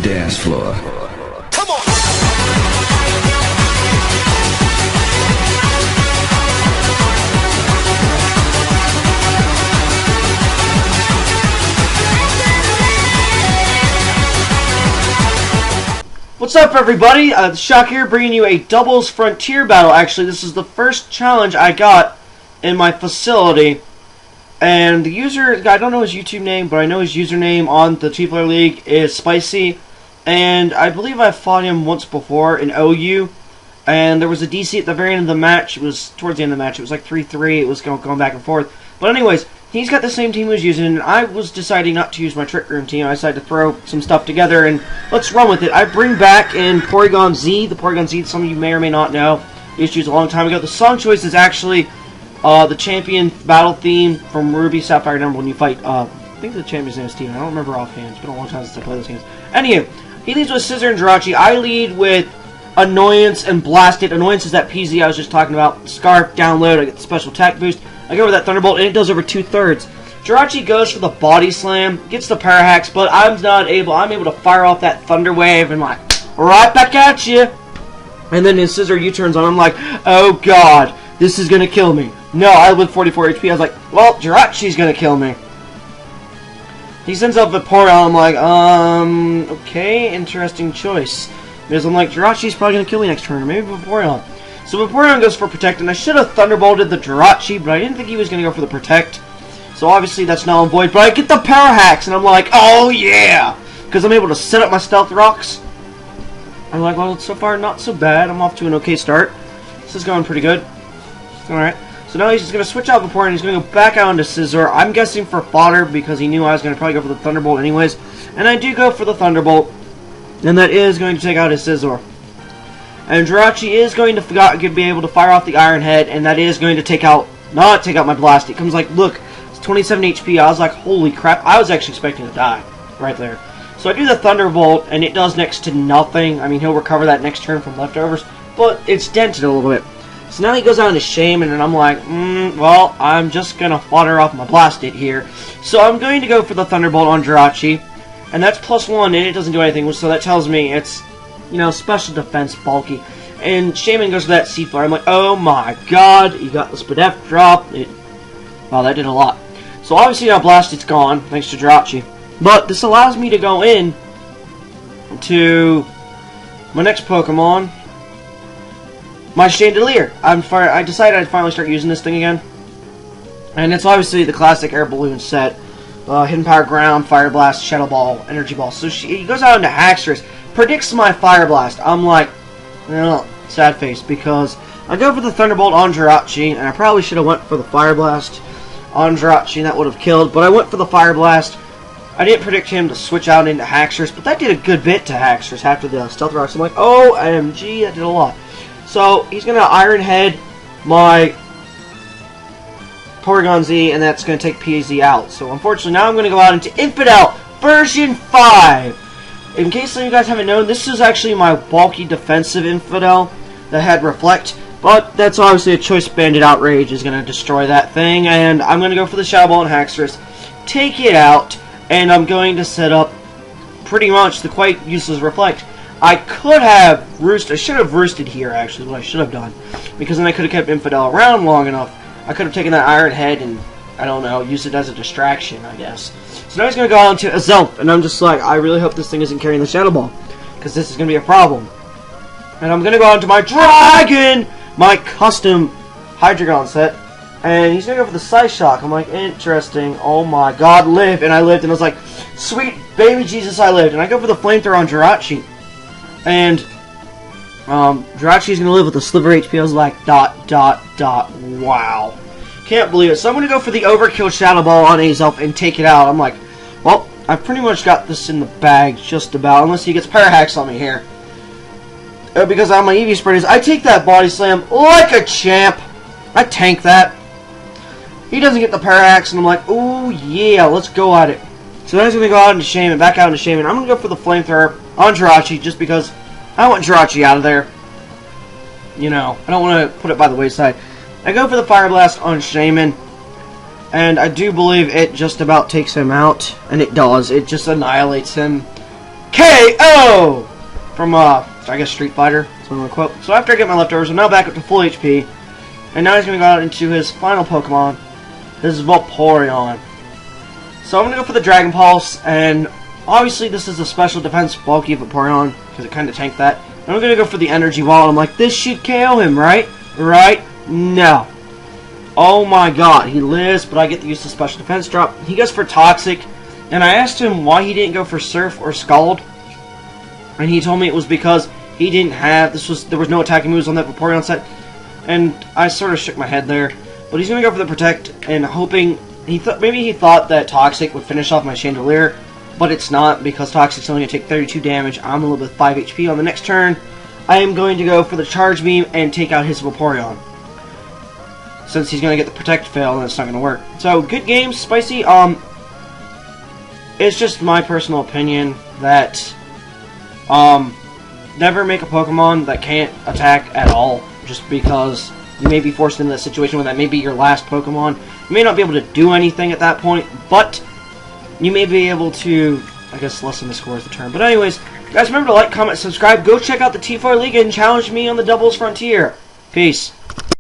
dance floor. Come on. What's up, everybody? Shock here, bringing you a doubles frontier battle. Actually, this is the first challenge I got in my facility. And the user, I don't know his YouTube name, but I know his username on the Two-Player League is Spicy. And I believe I fought him once before in OU. And there was a DC at the very end of the match. It was towards the end of the match. It was like 3-3. It was going back and forth. But anyways, he's got the same team he was using, and I was deciding not to use my Trick Room team. I decided to throw some stuff together, and let's run with it. I bring back in Porygon-Z. The Porygon-Z, some of you may or may not know, used to use a long time ago. The song choice is actually the champion battle theme from Ruby, Sapphire, and Emerald when you fight, I think the champion's name is Steven. I don't remember offhand. It's been a long time since I played those games. Anyway, he leads with Scissor and Jirachi. I lead with Annoyance and Blast It. Annoyance is that PZ I was just talking about. Scarf, download, I get the special attack boost. I go over that Thunderbolt, and it does over 2/3. Jirachi goes for the Body Slam, gets the Parahacks, but I'm able to fire off that Thunder Wave and like, right back at you. And then his Scissor U-turns on, I'm like, oh god, this is gonna kill me. No, I live 44 HP, I was like, well, Jirachi's gonna kill me. He sends up Vaporeon, I'm like, okay, interesting choice. Because I'm like, Jirachi's probably gonna kill me next turn, or maybe Vaporeon. So Vaporeon goes for Protect, and I should have Thunderbolted the Jirachi, but I didn't think he was going to go for the Protect. So obviously that's null and void, but I get the Power Hacks, and I'm like, oh yeah! Because I'm able to set up my Stealth Rocks. I'm like, well, so far not so bad. I'm off to an okay start. This is going pretty good. Alright, so now he's just going to switch out Vaporeon, he's going to go back out into Scizor. I'm guessing for fodder, because he knew I was going to probably go for the Thunderbolt anyways. And I do go for the Thunderbolt, and that is going to take out his Scizor. And Jirachi is going to be able to fire off the Iron Head, and that is going to not take out my Blast. It comes like, look, it's 27 HP. I was like, holy crap. I was actually expecting to die right there. So I do the Thunderbolt, and it does next to nothing. I mean, he'll recover that next turn from leftovers, but it's dented a little bit. So now he goes out into Shaman, and I'm like, well, I'm just going to fodder off my Blast It here. So I'm going to go for the Thunderbolt on Jirachi, and that's +1, and it doesn't do anything, so that tells me it's, you know, special defense, bulky. And Shaman goes for that Sea Flare. I'm like, oh my god, you got the Spadef drop. Wow, that did a lot. So obviously now Blast It's gone, thanks to Jirachi. But this allows me to go in to my next Pokemon, my Chandlier. I decided I'd finally start using this thing again. And it's obviously the classic Air Balloon set. Hidden Power Ground, Fire Blast, Shadow Ball, Energy Ball. So he goes out into Haxorus. Predicts my Fire Blast. I'm like, well, sad face, because I go for the Thunderbolt on Jirachi, and I probably should have went for the Fire Blast on Jirachi, and that would have killed, but I went for the Fire Blast. I didn't predict him to switch out into Haxorus, but that did a good bit to Haxorus after the Stealth Rocks. I'm like, oh, OMG, that did a lot. So he's going to Iron Head my Porygon-Z, and that's going to take PZ out. So unfortunately, now I'm going to go out into Infidel version 5. In case some of you guys haven't known, this is actually my bulky defensive Infidel that had Reflect, but that's obviously a Choice Bandit Outrage is going to destroy that thing, and I'm going to go for the Shadow Ball and Haxorus, take it out, and I'm going to set up pretty much the quite useless Reflect. I should have roosted here, actually, what I should have done, because then I could have kept Infidel around long enough. I could have taken that Iron Head and, I don't know, used it as a distraction, I guess. So now he's going to go on to Azelf, and I'm just like, I really hope this thing isn't carrying the Shadow Ball, because this is going to be a problem. And I'm going to go on to my Dragon, my custom Hydreigon set, and he's going to go for the Psyshock. I'm like, interesting, oh my god, live, and I lived, and I was like, sweet baby Jesus, I lived, and I go for the Flamethrower on Jirachi, and Jirachi's going to live with a sliver HP. I was like, ... wow. Can't believe it. So I'm going to go for the Overkill Shadow Ball on Azelf and take it out. I'm like, well, I pretty much got this in the bag, just about, unless he gets Parahacks on me here. Because on my EV Spreaders, I take that Body Slam like a champ. I tank that. He doesn't get the Parahacks, and I'm like, ooh, yeah, let's go at it. So then he's going to go out into Shaman, back out into Shaman. I'm going to go for the Flamethrower on Jirachi, just because I want Jirachi out of there. You know, I don't want to put it by the wayside. I go for the Fire Blast on Shaman, and I do believe it just about takes him out, and it does. It just annihilates him. KO! From, I guess Street Fighter. That's what I'm gonna quote. So after I get my leftovers, I'm now back up to full HP. And now he's gonna go out into his final Pokemon. This is Vaporeon. So I'm gonna go for the Dragon Pulse, and obviously this is a special defense bulky Vaporeon, because it kinda tanked that. And I'm gonna go for the Energy Ball, and I'm like, this should KO him, right? Right? No. Oh my god, he lives, but I get to use the special defense drop. He goes for Toxic, and I asked him why he didn't go for Surf or Scald, and he told me it was because he didn't have, there was no attacking moves on that Vaporeon set, and I sort of shook my head there. But he's gonna go for the Protect, and hoping, maybe he thought that Toxic would finish off my Chandlier, but it's not, because Toxic's only gonna take 32 damage. I'm a little bit 5 HP on the next turn. I am going to go for the Charge Beam and take out his Vaporeon. Since he's going to get the Protect fail, and it's not going to work. So, good game, Spicy. It's just my personal opinion that, never make a Pokemon that can't attack at all, just because you may be forced into that situation where that may be your last Pokemon. You may not be able to do anything at that point, but you may be able to, I guess, lessen the score is the term. But anyways, guys, remember to like, comment, subscribe. Go check out the T4 League and challenge me on the Doubles Frontier. Peace.